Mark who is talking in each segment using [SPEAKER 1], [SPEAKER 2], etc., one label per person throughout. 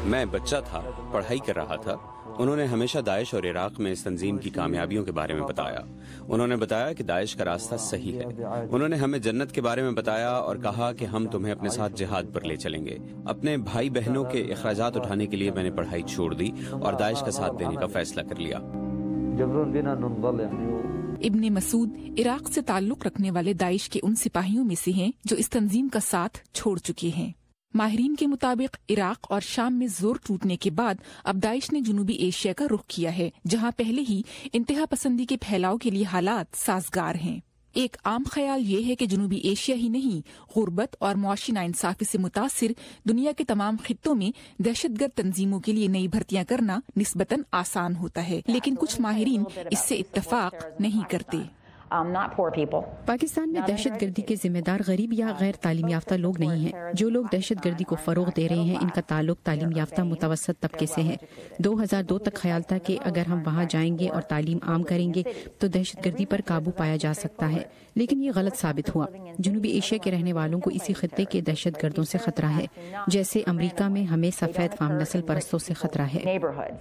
[SPEAKER 1] میں بچہ تھا، پڑھائی کر رہا تھا۔ انہوں نے ہمیشہ داعش اور عراق میں اس تنظیم کی کامیابیوں کے بارے میں بتایا۔ انہوں نے بتایا کہ داعش کا راستہ صحیح ہے۔ انہوں نے ہمیں جنت کے بارے میں بتایا اور کہا کہ ہم تمہیں اپنے ساتھ جہاد پر لے چلیں گے۔ اپنے بھائی بہنوں کے اخراجات اٹھانے کے لیے میں نے پڑھائی چھوڑ دی اور داعش کا ساتھ دینے کا فیصلہ کر لیا۔
[SPEAKER 2] ابن مسعود عراق سے تعلق رکھنے والے داعش کے ان سپاہیوں میں سے ہیں جو اس تنظیم کا ساتھ چھوڑ چکے ہیں۔ ماہرین کے مطابق عراق اور شام میں زور ٹوٹنے کے بعد اب داعش نے جنوبی ایشیا کا رخ کیا ہے، جہاں پہلے ہی انتہا پسندی کے پھیلاؤ کے لیے حالات سازگار ہیں۔ ایک عام خیال یہ ہے کہ جنوبی ایشیا ہی نہیں، غربت اور معاشی ناانصافی سے متاثر دنیا کے تمام خطوں میں دہشت گرد تنظیموں کے لیے نئی بھرتیاں کرنا نسبتاً آسان ہوتا ہے، لیکن کچھ ماہرین اس سے اتفاق نہیں کرتے۔
[SPEAKER 3] پاکستان میں دہشت گردی کے ذمہ دار غریب یا غیر تعلیم یافتہ لوگ نہیں ہیں۔ جو لوگ دہشت گردی کو فروغ دے رہے ہیں ان کا تعلق تعلیم یافتہ متوسط طبقے سے ہے۔ 2002 تک خیال تھا کہ اگر ہم وہاں جائیں گے اور تعلیم عام کریں گے تو دہشت گردی پر قابو پایا جا سکتا ہے، لیکن یہ غلط ثابت ہوا۔ جنوبی ایشیا کے رہنے والوں کو اسی خطے کے دہشت گردوں سے خطرہ ہے، جیسے امریکہ میں ہمیں سفید فام نسل پرستوں سے خطرہ ہے۔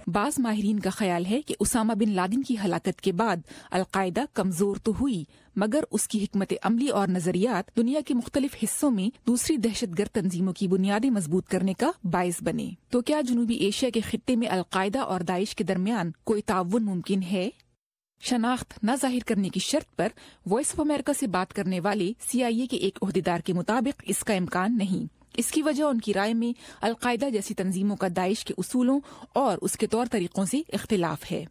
[SPEAKER 2] بعض ماہرین کا خیال ہے کہ اسامہ بن لادن کی ہلاکت کے بعد القاعدہ کمزور تو ہوئی، مگر اس کی حکمت عملی اور نظریات دنیا کے مختلف حصوں میں دوسری دہشت گرد تنظیموں کی بنیادیں مضبوط کرنے کا باعث بنے۔ تو کیا جنوبی ایشیا کے خطے میں القاعدہ اور داعش کے درمیان کوئی تعاون ممکن ہے؟ شناخت نہ ظاہر کرنے کی شرط پر وائس آف امریکہ سے بات کرنے والے CIA کے ایک عہدیدار کے مطابق اس کا امکان نہیں۔ اس کی وجہ ان کی رائے میں القاعدہ جیسی تنظیموں کا داعش کے اصولوں اور اس کے طور طریقوں سے اختلاف ہے۔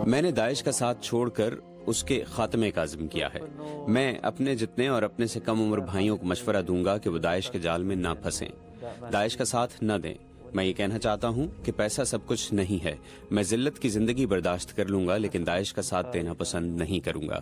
[SPEAKER 1] میں نے داعش کا ساتھ چھوڑ کر اس کے خاتمے کا عزم کیا ہے۔ میں اپنے جتنے اور اپنے سے کم عمر بھائیوں کو مشورہ دوں گا کہ وہ داعش کے جال میں نہ پھنسیں، داعش کا ساتھ نہ دیں۔ میں یہ کہنا چاہتا ہوں کہ پیسہ سب کچھ نہیں ہے۔ میں ذلت کی زندگی برداشت کر لوں گا، لیکن داعش کا ساتھ دینا پسند نہیں کروں گا۔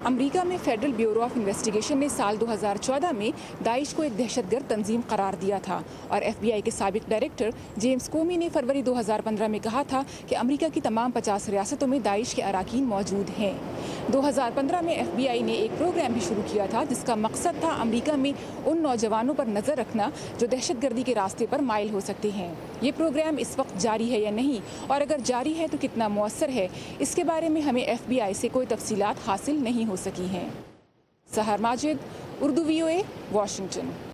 [SPEAKER 2] امریکہ میں فیڈرل بیورو آف انویسٹیگیشن نے سال 2014 میں داعش کو ایک دہشت گرد تنظیم قرار دیا تھا، اور FBI کے سابق ڈائریکٹر جیمز کومی نے فروری 2015 میں کہا تھا کہ امریکہ کی تمام 50 ریاستوں میں داعش کے اراکین موجود ہیں۔ 2015 میں FBI نے ایک پروگرام بھی شروع کیا تھا جس کا مقصد تھا امریکہ میں ان نوجوانوں پر نظر رکھنا جو دہشت گردی کے راستے پر مائل ہو سکتے ہیں۔ یہ پروگرام اس وقت جاری ہے یا نہیں، اور اگر جاری ہے تو کتنا مؤثر ہے، اس کے بارے میں ہمیں FBI سے کوئی تفصیلات حاصل نہیں ہو سکی ہیں۔ سحر ماجد، اردو VOA، واشنگٹن۔